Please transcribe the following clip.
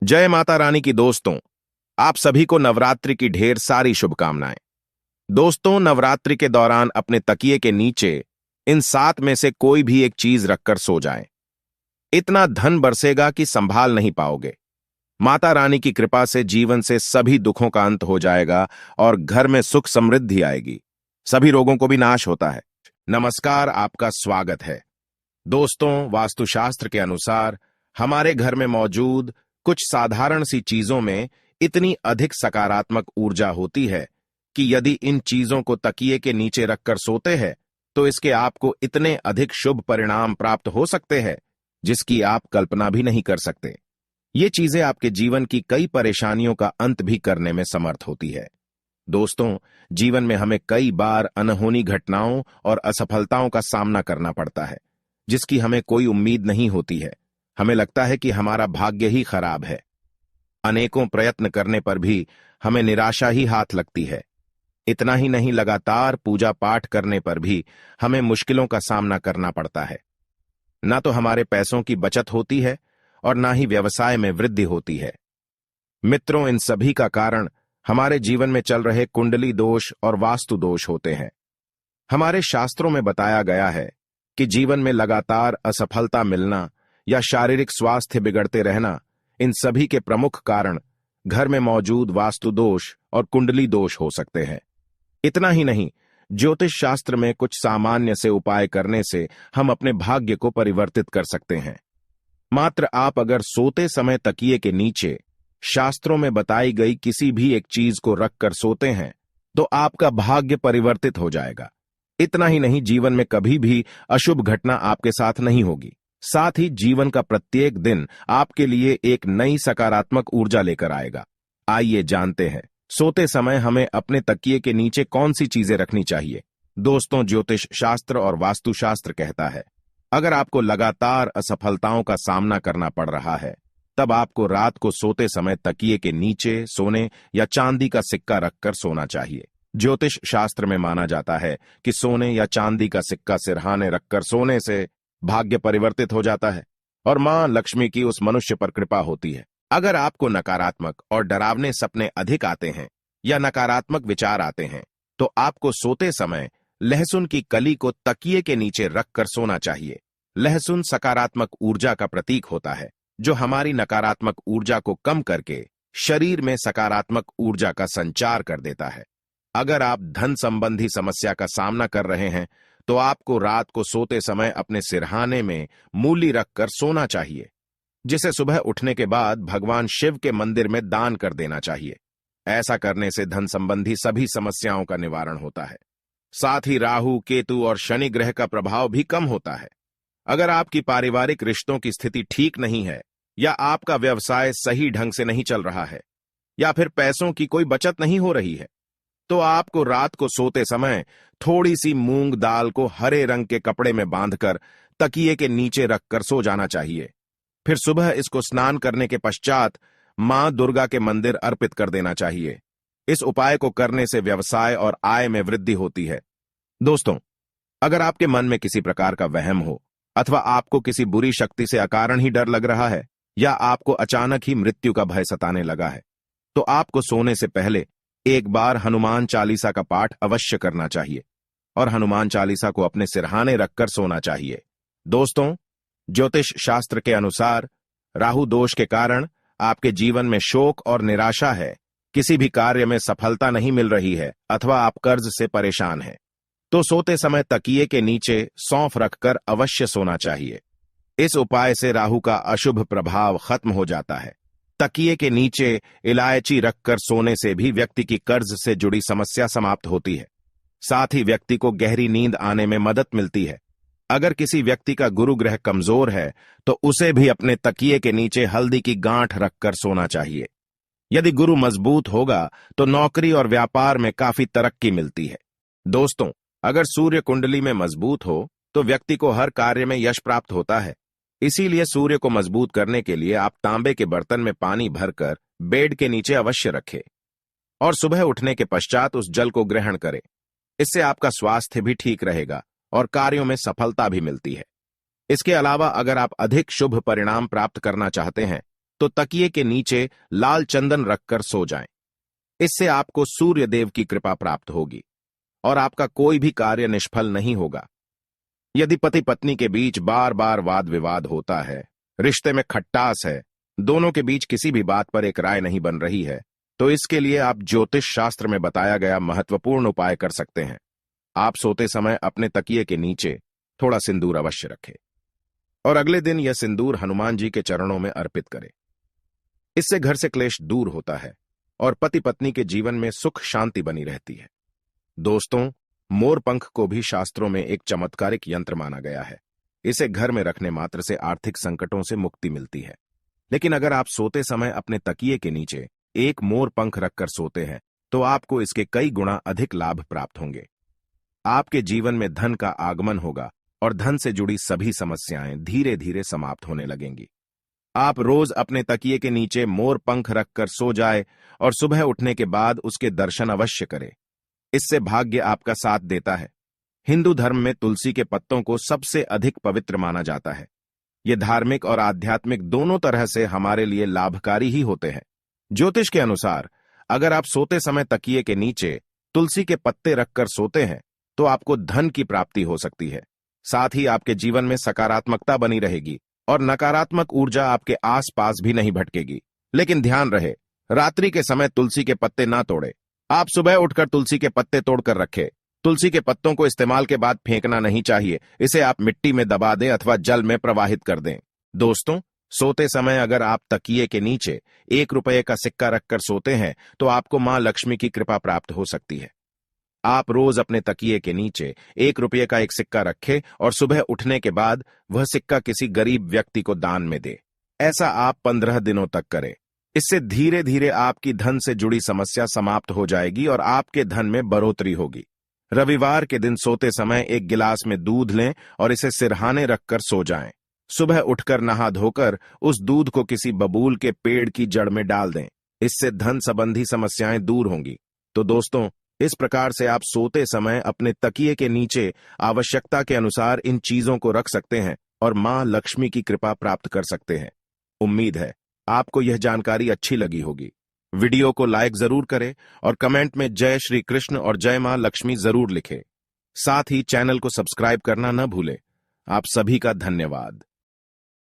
जय माता रानी की दोस्तों। आप सभी को नवरात्रि की ढेर सारी शुभकामनाएं। दोस्तों, नवरात्रि के दौरान अपने तकिए के नीचे इन 7 में से कोई भी एक चीज रखकर सो जाएं। इतना धन बरसेगा कि संभाल नहीं पाओगे। माता रानी की कृपा से जीवन से सभी दुखों का अंत हो जाएगा और घर में सुख समृद्धि आएगी। सभी रोगों को भी नाश होता है। नमस्कार, आपका स्वागत है। दोस्तों, वास्तुशास्त्र के अनुसार हमारे घर में मौजूद कुछ साधारण सी चीजों में इतनी अधिक सकारात्मक ऊर्जा होती है कि यदि इन चीजों को तकिए के नीचे रखकर सोते हैं तो इसके आपको इतने अधिक शुभ परिणाम प्राप्त हो सकते हैं जिसकी आप कल्पना भी नहीं कर सकते। ये चीजें आपके जीवन की कई परेशानियों का अंत भी करने में समर्थ होती है। दोस्तों, जीवन में हमें कई बार अनहोनी घटनाओं और असफलताओं का सामना करना पड़ता है जिसकी हमें कोई उम्मीद नहीं होती है। हमें लगता है कि हमारा भाग्य ही खराब है। अनेकों प्रयत्न करने पर भी हमें निराशा ही हाथ लगती है। इतना ही नहीं, लगातार पूजा पाठ करने पर भी हमें मुश्किलों का सामना करना पड़ता है। ना तो हमारे पैसों की बचत होती है और ना ही व्यवसाय में वृद्धि होती है। मित्रों, इन सभी का कारण हमारे जीवन में चल रहे कुंडली दोष और वास्तु दोष होते हैं। हमारे शास्त्रों में बताया गया है कि जीवन में लगातार असफलता मिलना या शारीरिक स्वास्थ्य बिगड़ते रहना, इन सभी के प्रमुख कारण घर में मौजूद वास्तु दोष और कुंडली दोष हो सकते हैं। इतना ही नहीं, ज्योतिष शास्त्र में कुछ सामान्य से उपाय करने से हम अपने भाग्य को परिवर्तित कर सकते हैं। मात्र आप अगर सोते समय तकिए के नीचे शास्त्रों में बताई गई किसी भी एक चीज को रखकर सोते हैं तो आपका भाग्य परिवर्तित हो जाएगा। इतना ही नहीं, जीवन में कभी भी अशुभ घटना आपके साथ नहीं होगी। साथ ही जीवन का प्रत्येक दिन आपके लिए एक नई सकारात्मक ऊर्जा लेकर आएगा। आइए जानते हैं, सोते समय हमें अपने तकिए के नीचे कौन सी चीजें रखनी चाहिए। दोस्तों, ज्योतिष शास्त्र और वास्तुशास्त्र कहता है, अगर आपको लगातार असफलताओं का सामना करना पड़ रहा है तब आपको रात को सोते समय तकिए के नीचे सोने या चांदी का सिक्का रखकर सोना चाहिए। ज्योतिष शास्त्र में माना जाता है कि सोने या चांदी का सिक्का सिरहाने रखकर सोने से भाग्य परिवर्तित हो जाता है और मां लक्ष्मी की उस मनुष्य पर कृपा होती है। अगर आपको नकारात्मक और डरावने सपने अधिक आते हैं या नकारात्मक विचार आते हैं तो आपको सोते समय लहसुन की कली को तकिए के नीचे रखकर सोना चाहिए। लहसुन सकारात्मक ऊर्जा का प्रतीक होता है जो हमारी नकारात्मक ऊर्जा को कम करके शरीर में सकारात्मक ऊर्जा का संचार कर देता है। अगर आप धन संबंधी समस्या का सामना कर रहे हैं तो आपको रात को सोते समय अपने सिरहाने में मूली रखकर सोना चाहिए, जिसे सुबह उठने के बाद भगवान शिव के मंदिर में दान कर देना चाहिए। ऐसा करने से धन संबंधी सभी समस्याओं का निवारण होता है। साथ ही राहु, केतु और शनि ग्रह का प्रभाव भी कम होता है। अगर आपकी पारिवारिक रिश्तों की स्थिति ठीक नहीं है या आपका व्यवसाय सही ढंग से नहीं चल रहा है या फिर पैसों की कोई बचत नहीं हो रही है तो आपको रात को सोते समय थोड़ी सी मूंग दाल को हरे रंग के कपड़े में बांधकर तकिए के नीचे रखकर सो जाना चाहिए। फिर सुबह इसको स्नान करने के पश्चात मां दुर्गा के मंदिर अर्पित कर देना चाहिए। इस उपाय को करने से व्यवसाय और आय में वृद्धि होती है। दोस्तों, अगर आपके मन में किसी प्रकार का वहम हो अथवा आपको किसी बुरी शक्ति से अकारण ही डर लग रहा है या आपको अचानक ही मृत्यु का भय सताने लगा है तो आपको सोने से पहले एक बार हनुमान चालीसा का पाठ अवश्य करना चाहिए और हनुमान चालीसा को अपने सिरहाने रखकर सोना चाहिए। दोस्तों, ज्योतिष शास्त्र के अनुसार राहु दोष के कारण आपके जीवन में शोक और निराशा है, किसी भी कार्य में सफलता नहीं मिल रही है अथवा आप कर्ज से परेशान हैं तो सोते समय तकिए के नीचे सौंफ रखकर अवश्य सोना चाहिए। इस उपाय से राहु का अशुभ प्रभाव खत्म हो जाता है। तकिए के नीचे इलायची रखकर सोने से भी व्यक्ति की कर्ज से जुड़ी समस्या समाप्त होती है। साथ ही व्यक्ति को गहरी नींद आने में मदद मिलती है। अगर किसी व्यक्ति का गुरु ग्रह कमजोर है तो उसे भी अपने तकिए के नीचे हल्दी की गांठ रखकर सोना चाहिए। यदि गुरु मजबूत होगा तो नौकरी और व्यापार में काफी तरक्की मिलती है। दोस्तों, अगर सूर्य कुंडली में मजबूत हो तो व्यक्ति को हर कार्य में यश प्राप्त होता है। इसीलिए सूर्य को मजबूत करने के लिए आप तांबे के बर्तन में पानी भरकर बेड के नीचे अवश्य रखें और सुबह उठने के पश्चात उस जल को ग्रहण करें। इससे आपका स्वास्थ्य भी ठीक रहेगा और कार्यों में सफलता भी मिलती है। इसके अलावा अगर आप अधिक शुभ परिणाम प्राप्त करना चाहते हैं तो तकिए के नीचे लाल चंदन रखकर सो जाएं। इससे आपको सूर्य देव की कृपा प्राप्त होगी और आपका कोई भी कार्य निष्फल नहीं होगा। यदि पति पत्नी के बीच बार बार वाद विवाद होता है, रिश्ते में खट्टास है, दोनों के बीच किसी भी बात पर एक राय नहीं बन रही है, तो इसके लिए आप ज्योतिष शास्त्र में बताया गया महत्वपूर्ण उपाय कर सकते हैं। आप सोते समय अपने तकिए के नीचे थोड़ा सिंदूर अवश्य रखें और अगले दिन यह सिंदूर हनुमान जी के चरणों में अर्पित करें। इससे घर से क्लेश दूर होता है और पति पत्नी के जीवन में सुख शांति बनी रहती है। दोस्तों, मोर पंख को भी शास्त्रों में एक चमत्कारिक यंत्र माना गया है। इसे घर में रखने मात्र से आर्थिक संकटों से मुक्ति मिलती है। लेकिन अगर आप सोते समय अपने तकिए के नीचे एक मोर पंख रखकर सोते हैं, तो आपको इसके कई गुना अधिक लाभ प्राप्त होंगे। आपके जीवन में धन का आगमन होगा और धन से जुड़ी सभी समस्याएं धीरे धीरे समाप्त होने लगेंगी। आप रोज अपने तकिए के नीचे मोर पंख रखकर सो जाए और सुबह उठने के बाद उसके दर्शन अवश्य करें। इससे भाग्य आपका साथ देता है। हिंदू धर्म में तुलसी के पत्तों को सबसे अधिक पवित्र माना जाता है। ये धार्मिक और आध्यात्मिक दोनों तरह से हमारे लिए लाभकारी ही होते हैं। ज्योतिष के अनुसार अगर आप सोते समय तकिए के नीचे तुलसी के पत्ते रखकर सोते हैं, तो आपको धन की प्राप्ति हो सकती है। साथ ही आपके जीवन में सकारात्मकता बनी रहेगी और नकारात्मक ऊर्जा आपके आसपास भी नहीं भटकेगी। लेकिन ध्यान रहे, रात्रि के समय तुलसी के पत्ते ना तोड़े। आप सुबह उठकर तुलसी के पत्ते तोड़कर रखें। तुलसी के पत्तों को इस्तेमाल के बाद फेंकना नहीं चाहिए। इसे आप मिट्टी में दबा दें अथवा जल में प्रवाहित कर दें। दोस्तों, सोते समय अगर आप तकिए के नीचे 1 रुपये का सिक्का रखकर सोते हैं, तो आपको मां लक्ष्मी की कृपा प्राप्त हो सकती है। आप रोज अपने तकिए के नीचे 1 रुपये का एक सिक्का रखें और सुबह उठने के बाद वह सिक्का किसी गरीब व्यक्ति को दान में दे। ऐसा आप 15 दिनों तक करें। इससे धीरे धीरे आपकी धन से जुड़ी समस्या समाप्त हो जाएगी और आपके धन में बढ़ोतरी होगी। रविवार के दिन सोते समय एक गिलास में दूध लें और इसे सिरहाने रखकर सो जाएं। सुबह उठकर नहा धोकर उस दूध को किसी बबूल के पेड़ की जड़ में डाल दें। इससे धन संबंधी समस्याएं दूर होंगी। तो दोस्तों, इस प्रकार से आप सोते समय अपने तकिए के नीचे आवश्यकता के अनुसार इन चीजों को रख सकते हैं और मां लक्ष्मी की कृपा प्राप्त कर सकते हैं। उम्मीद है आपको यह जानकारी अच्छी लगी होगी। वीडियो को लाइक जरूर करें और कमेंट में जय श्री कृष्ण और जय मां लक्ष्मी जरूर लिखें। साथ ही चैनल को सब्सक्राइब करना न भूलें। आप सभी का धन्यवाद।